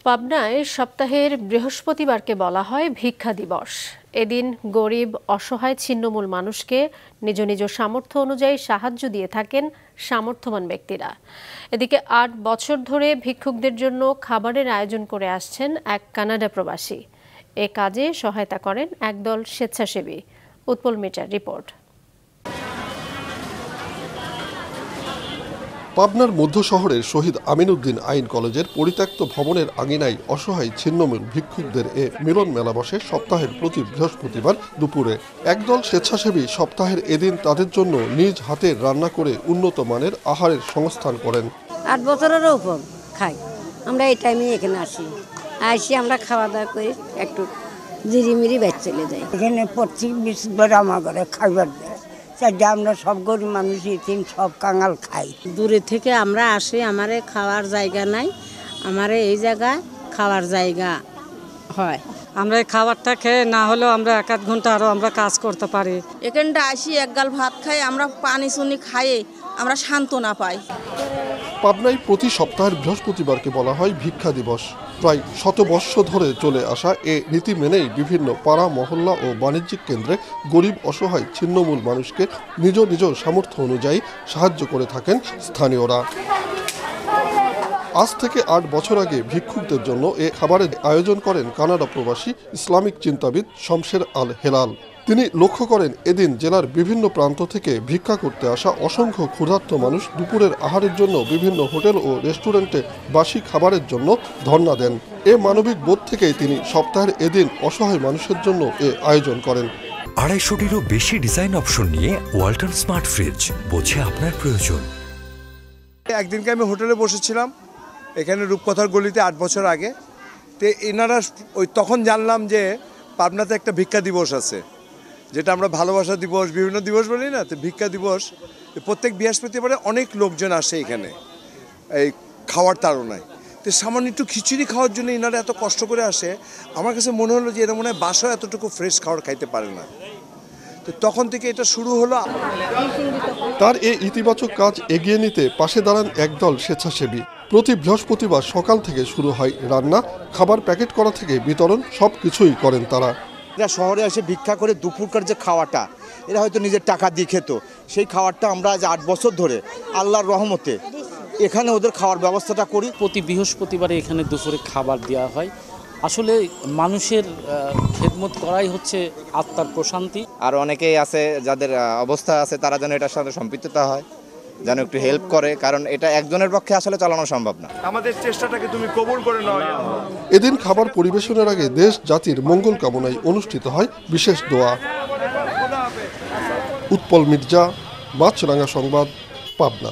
পাবনায় সপ্তাহের বৃহস্পতিবারকে বলা হয় ভিক্ষা দিবস। এদিন গরিব, অসহায়, ছিন্নমূল মানুষকে নিজ নিজ সামর্থ্য অনুযায়ী সাহায্য দিয়ে থাকেন সামর্থ্যবান ব্যক্তিরা। এদিকে ৮ বছর ধরে ভিক্ষুকদের জন্য খাবারের আয়োজন করে আসছেন এক কানাডা প্রবাসী। এ কাজে সহায়তা করেন একদল স্বেচ্ছাসেবী। উৎপল মিটার রিপোর্ট। পাবনার মধ্য শহরের শহীদ আমিনউদ্দিন আইন কলেজের পরিত্যক্ত ভবনের আঙিনায় অসহায় ছিন্নমূল ভিক্ষুকদের এ মিলন মেলা বসে সপ্তাহের প্রতি বৃহস্পতিবার দুপুরে। একদল স্বেচ্ছাসেবী সপ্তাহের এদিন তাদের জন্য নিজ হাতে রান্না করে উন্নত মানের আহারের সংস্থান করেন। ৮ বছরেরও উপর খাই আমরা, এই টাইমে এখানে আসি আমরা খাওয়া দাওয়া করি, একটু জিরিমিরি বাইর চলে যাই। এখানে প্রত্যেক বৃহস্পতিবার আমার ঘরে খাইবার দেয়, আমরা সব গরিব মানুষই সব কাঙাল খাই। দূরে থেকে আমরা আসি, আমারে খাওয়ার জায়গা নাই, আমারে এই জায়গায় খাওয়ার জায়গা হয়। আমরা এই খাবারটা খেয়ে না হলেও আমরা ১-১ ঘন্টা আরও আমরা কাজ করতে পারি। এখানটা আসি এক গাল ভাত খাই, আমরা পানি সুনি খাইয়ে আমরা সান্ত্বনা পাই। পাবনায় প্রতি সপ্তাহের বৃহস্পতিবারকে বলা হয় ভিক্ষা দিবস। প্রায় ১০০ বৎসর ধরে চলে আসা এ নীতি মেনেই বিভিন্ন পাড়া, মহল্লা ও বাণিজ্যিক কেন্দ্রে গরিব, অসহায়, ছিন্নমূল মানুষকে নিজ নিজ সামর্থ্য অনুযায়ী সাহায্য করে থাকেন স্থানীয়রা। আজ থেকে ৮ বছর আগে ভিক্ষুকদের জন্য এ খাবারের আয়োজন করেন কানাডা প্রবাসী ইসলামিক চিন্তাবিদ শমশের আল হেলাল। তিনি লক্ষ্য করেন এদিন জেলার বিভিন্ন প্রান্ত থেকে ভিক্ষা করতে আসা অসংখ্য ক্ষুধার্ত মানুষ দুপুরের আহারের জন্য বিভিন্ন হোটেল ও রেস্টুরেন্টে বাসি খাবারের জন্য ধর্ণা দেন। এ মানবিক বোধ থেকেই তিনি সপ্তাহের এদিন অসহায় মানুষের জন্য এ আয়োজন করেন। ২৫০টিরও বেশি ডিজাইন অপশন নিয়ে ওয়ালটন স্মার্ট ফ্রিজ, বোঝে আপনার প্রয়োজন। একদিনকে আমি হোটেলে বসেছিলাম এখানে রূপকথার গলিতে ৮ বছর আগে। তো এনারা তখন জানলাম যে পাবনাতে একটা ভিক্ষা দিবস আছে, যেটা আমরা ভালোবাসা দিবস, বিভিন্ন দিবস বলি না, তো ভিক্ষা দিবস। প্রত্যেক বৃহস্পতিবারে অনেক লোকজন আসে এখানে এই খাওয়ার তাড়নায়। তো সামান্য একটু খিচুড়ি খাওয়ার জন্য এনারা এত কষ্ট করে আসে। আমার কাছে মনে হলো যে এরা মনে হয় বাসায় এতটুকু ফ্রেশ খাবার খাইতে পারে না। তো তখন থেকে এটা শুরু হলো। তার এই ইতিবাচক কাজ এগিয়ে নিতে পাশে দাঁড়ান একদল স্বেচ্ছাসেবী। প্রতি বৃহস্পতিবার সকাল থেকে শুরু হয় রান্না, খাবার প্যাকেট করা থেকে বিতরণ, সব কিছুই করেন তারা। এরা শহরে এসে ভিক্ষা করে দুপুরকার যে খাওয়াটা এরা হয়তো নিজের টাকা দিয়ে খেত, সেই খাবারটা আমরা আজ ৮ বছর ধরে আল্লাহর রহমতে এখানে ওদের খাওয়ার ব্যবস্থাটা করি। প্রতি বৃহস্পতিবারে এখানে দুপুরে খাবার দেওয়া হয়। আসলে মানুষের খেদমত করাই হচ্ছে আত্মার প্রশান্তি। আর অনেকেই আছে যাদের অবস্থা আছে, তারা যেন এটার সাথে সম্পৃক্ততা হয়, যেন একটু হেল্প করে, কারণ এটা একজনের পক্ষে আসলে চালানো সম্ভব না। আমাদের চেষ্টাটাকে তুমি কবুল করে নাও। এদিন খাবার পরিবেশনের আগে দেশ জাতির মঙ্গল কামনায় অনুষ্ঠিত হয় বিশেষ দোয়া। উৎপল মির্জা, মাছরাঙা সংবাদ, পাবনা।